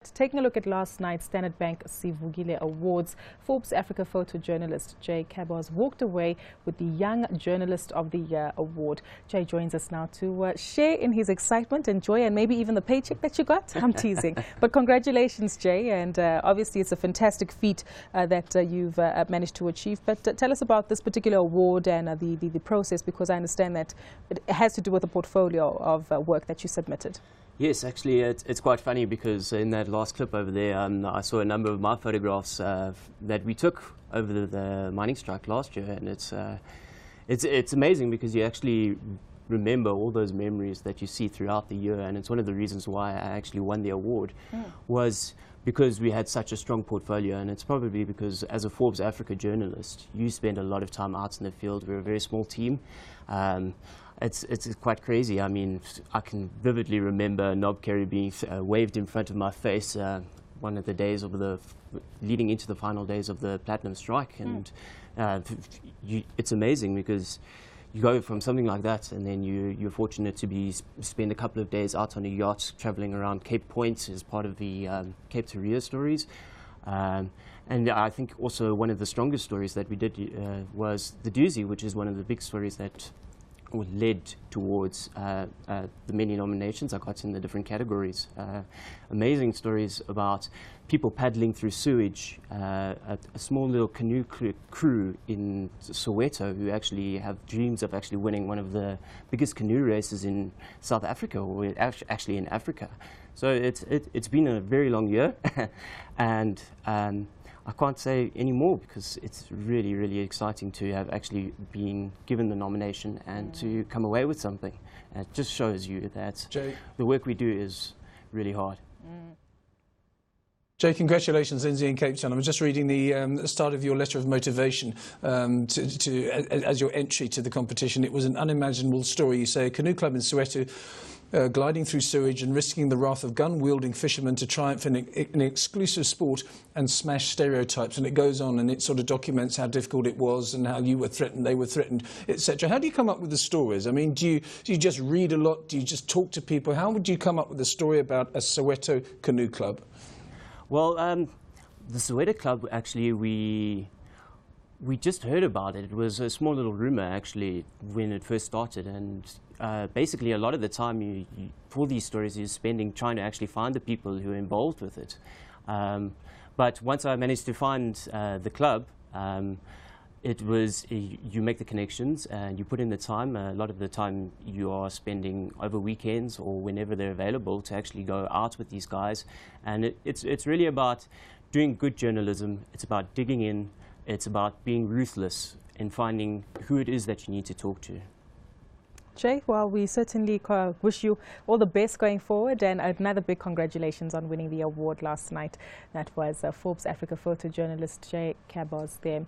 Taking a look at last night's Standard Bank Sikuvile Awards, Forbes Africa photojournalist Jay Caboz walked away with the Young Journalist of the Year award. Jay joins us now to share in his excitement and joy and maybe even the paycheck that you got. I'm teasing. But congratulations, Jay. And obviously it's a fantastic feat that you've managed to achieve. But tell us about this particular award and the process, because I understand that it has to do with a portfolio of work that you submitted. Yes, actually, it's quite funny because in that last clip over there, I saw a number of my photographs that we took over the mining strike last year, and it's amazing because you actually remember all those memories that you see throughout the year, and it's one of the reasons why I actually won the award was because we had such a strong portfolio, and it's probably because as a Forbes Africa journalist, you spend a lot of time out in the field. We're a very small team. It's quite crazy. I mean, I can vividly remember Nob Kerry being waved in front of my face one of the days of leading into the final days of the Platinum Strike, and it's amazing because you go from something like that, and then you're fortunate to spend a couple of days out on a yacht traveling around Cape Point as part of the Cape to Rio stories. And I think also one of the strongest stories that we did was the doozy, which is one of the big stories that led towards the many nominations I got in the different categories. Amazing stories about people paddling through sewage, a small little canoe crew in Soweto who actually have dreams of actually winning one of the biggest canoe races in South Africa, or actually in Africa. So it's been a very long year, and I can't say any more because it's really, really exciting to have actually been given the nomination and to come away with something. And it just shows you that Jay, the work we do is really hard. Jay, congratulations in Cape Town. I was just reading the start of your letter of motivation as your entry to the competition. It was an unimaginable story. You say a canoe club in Soweto gliding through sewage and risking the wrath of gun-wielding fishermen to triumph in an exclusive sport and smash stereotypes. And it goes on, and it sort of documents how difficult it was and how you were threatened, they were threatened, etc. How do you come up with the stories? I mean, do you just read a lot? Do you just talk to people? How would you come up with a story about a Soweto canoe club? Well, the Soweto club, actually, we just heard about it. It was a small little rumor, actually, when it first started. And basically, a lot of the time for these stories, you're spending trying to actually find the people who are involved with it. But once I managed to find the club, it was you make the connections and you put in the time. A lot of the time you are spending over weekends or whenever they're available to actually go out with these guys. And it's really about doing good journalism. It's about digging in. It's about being ruthless in finding who it is that you need to talk to. Jay, well, we certainly wish you all the best going forward, and another big congratulations on winning the award last night. That was Forbes Africa photojournalist Jay Caboz there.